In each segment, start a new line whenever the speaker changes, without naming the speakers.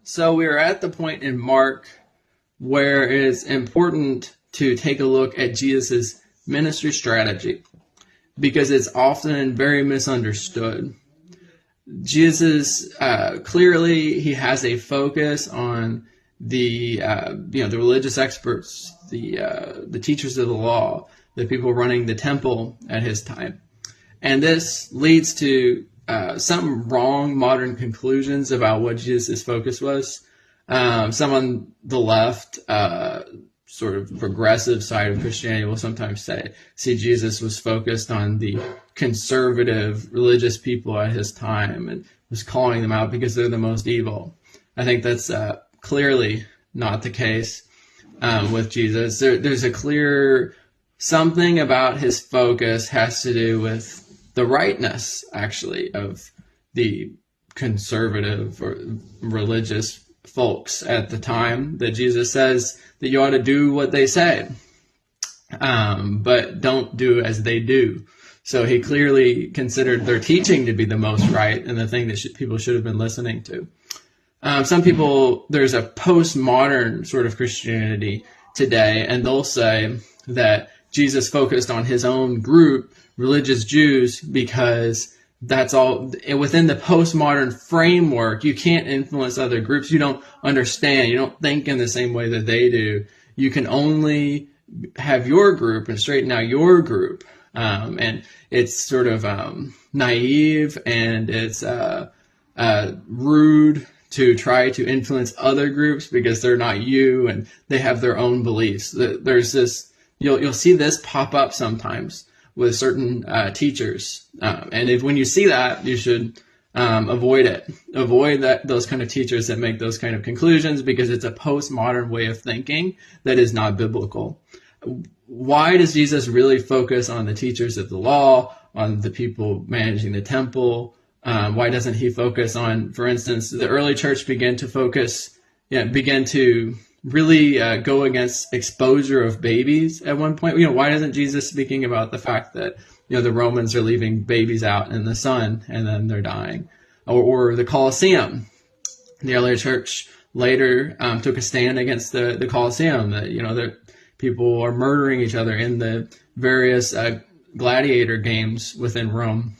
So we are at the point in Mark where it is important to take a look at Jesus' ministry strategy because it's often very misunderstood. Jesus, clearly, he has a focus on the religious experts, the teachers of the law, the people running the temple at his time. And this leads to some wrong modern conclusions about what Jesus' focus was. Some on the left, sort of progressive side of Christianity will sometimes see Jesus was focused on the conservative religious people at his time and was calling them out because they're the most evil. I think that's clearly not the case with Jesus. There's a clear something about his focus has to do with the rightness, actually, of the conservative or religious folks at the time, that Jesus says that you ought to do what they say, but don't do as they do. So he clearly considered their teaching to be the most right and the thing that people should have been listening to. Some people, there's a postmodern sort of Christianity today, and they'll say that Jesus focused on his own group, religious Jews, because that's all within the postmodern framework. You can't influence other groups. You don't understand. You don't think in the same way that they do. You can only have your group and straighten out your group. And it's sort of naive, and it's rude to try to influence other groups because they're not you and they have their own beliefs. There's this, you'll see this pop up sometimes with certain teachers, and when you see that, you should avoid it. Avoid those kind of teachers that make those kind of conclusions, because it's a postmodern way of thinking that is not biblical. Why does Jesus really focus on the teachers of the law, on the people managing the temple? Why doesn't he focus on, for instance, the early church began to really go against exposure of babies at one point? Why isn't Jesus speaking about the fact that, the Romans are leaving babies out in the sun and then they're dying? Or the Colosseum. The early church later took a stand against the Colosseum, that, people are murdering each other in the various gladiator games within Rome.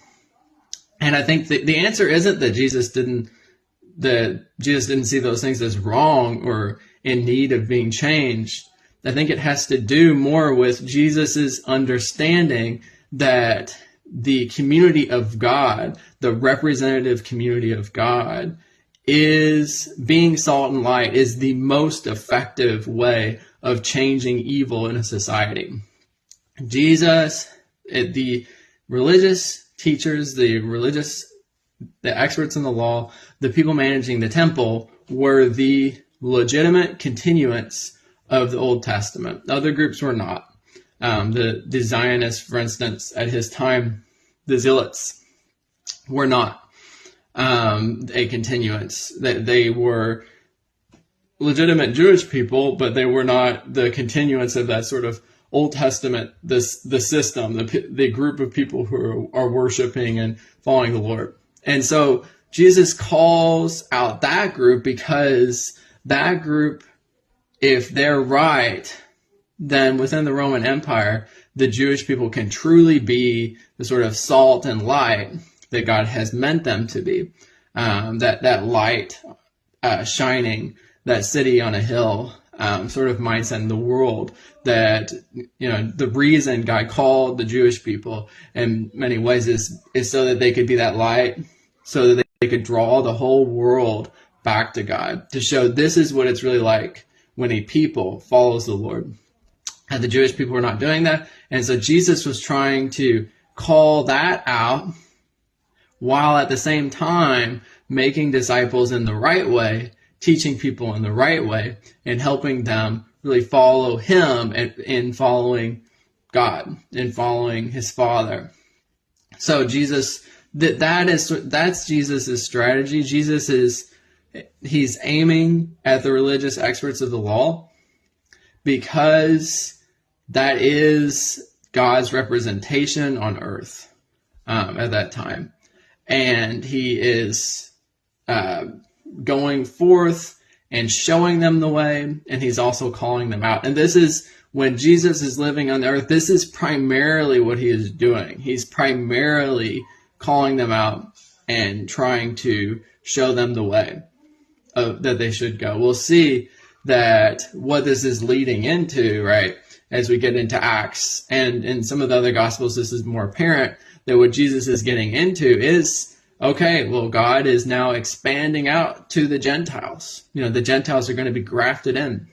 And I think the answer isn't that Jesus didn't see those things as wrong or in need of being changed. I think it has to do more with Jesus's understanding that the community of God, the representative community of God, is being salt and light, is the most effective way of changing evil in a society. Jesus, the religious teachers, the experts in the law, the people managing the temple were the legitimate continuance of the Old Testament. Other groups were not. The Zionists, for instance, at his time, the Zealots, were not a continuance. They were legitimate Jewish people, but they were not the continuance of that sort of Old Testament, the system, the group of people who are worshiping and following the Lord. And so Jesus calls out that group because that group, if they're right, then within the Roman Empire, the Jewish people can truly be the sort of salt and light that God has meant them to be. That light shining, that city on a hill sort of mindset in the world, that, the reason God called the Jewish people in many ways is so that they could be that light, so that they could draw the whole world back to God, to show this is what it's really like when a people follows the Lord. And the Jewish people were not doing that. And so Jesus was trying to call that out while at the same time making disciples in the right way, teaching people in the right way, and helping them really follow him in following God, in following his Father. So Jesus, that's Jesus' strategy. He's aiming at the religious experts of the law because that is God's representation on earth at that time. And he is going forth and showing them the way, and he's also calling them out. And this is when Jesus is living on the earth, this is primarily what he is doing. He's primarily calling them out and trying to show them the way that they should go. We'll see that what this is leading into, right, as we get into Acts and in some of the other Gospels, this is more apparent that what Jesus is getting into is, okay, well, God is now expanding out to the Gentiles. The Gentiles are going to be grafted in.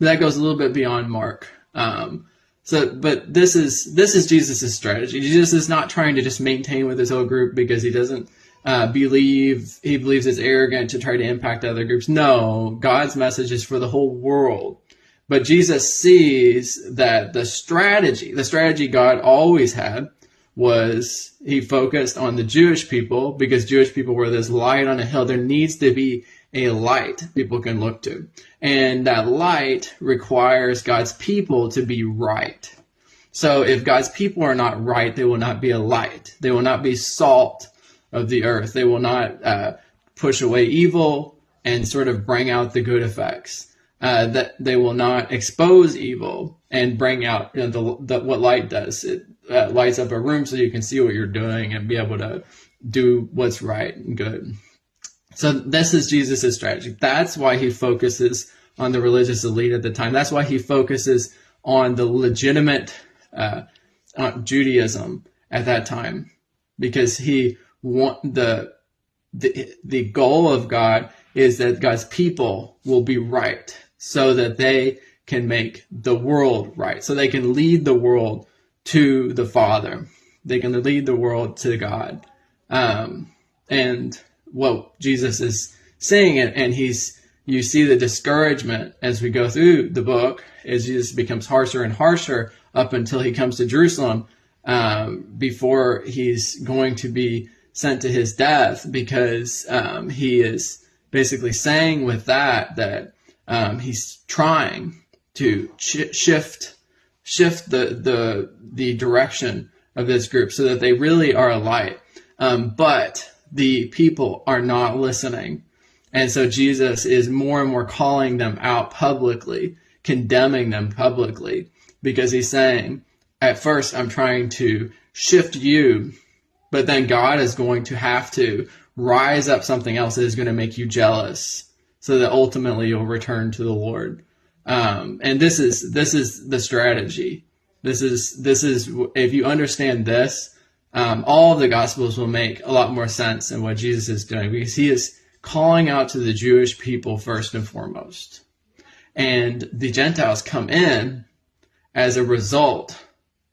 That goes a little bit beyond Mark. But this is Jesus' strategy. Jesus is not trying to just maintain with his whole group because he doesn't believes it's arrogant to try to impact other groups. No, God's message is for the whole world. But Jesus sees that the strategy God always had was he focused on the Jewish people because Jewish people were this light on a hill. There needs to be a light people can look to. And that light requires God's people to be right. So if God's people are not right, they will not be a light. They will not be salt of the earth. They will not push away evil and sort of bring out the good effects. That they will not expose evil and bring out what light does. It lights up a room so you can see what you're doing and be able to do what's right and good. So this is Jesus' strategy. That's why he focuses on the religious elite at the time. That's why he focuses on the legitimate Judaism at that time, because the goal of God is that God's people will be right so that they can make the world right, so they can lead the world to the Father. They can lead the world to God. And what Jesus is saying, and you see the discouragement as we go through the book, as Jesus becomes harsher and harsher up until he comes to Jerusalem, before he's going to be sent to his death, because he is basically saying with that he's trying to shift the direction of this group so that they really are a light. But the people are not listening. And so Jesus is more and more calling them out publicly, condemning them publicly, because he's saying, at first, I'm trying to shift you, but then God is going to have to rise up something else that is going to make you jealous so that ultimately you'll return to the Lord. And this is the strategy. This is if you understand this, all of the Gospels will make a lot more sense in what Jesus is doing, because he is calling out to the Jewish people first and foremost. And the Gentiles come in as a result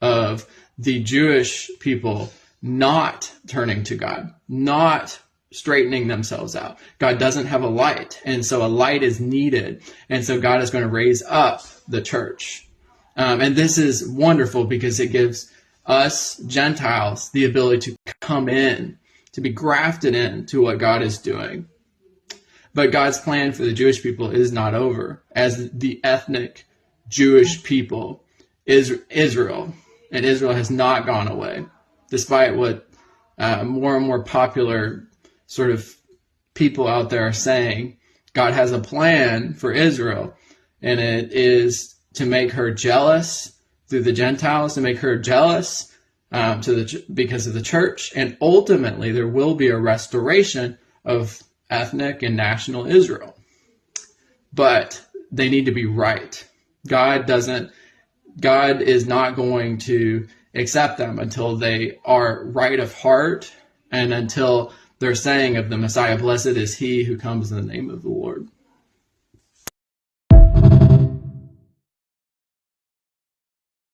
of the Jewish people not turning to God, not straightening themselves out. God doesn't have a light, and so a light is needed. And so God is going to raise up the church. And this is wonderful because it gives us Gentiles the ability to come in, to be grafted into what God is doing. But God's plan for the Jewish people is not over. As the ethnic Jewish people is Israel, and Israel has not gone away, despite what more and more popular sort of people out there are saying. God has a plan for Israel, and it is to make her jealous through the Gentiles, to make her jealous because of the church, and ultimately there will be a restoration of ethnic and national Israel. But they need to be right. God is not going to accept them until they are right of heart and until they're saying of the Messiah, "Blessed is he who comes in the name of the Lord."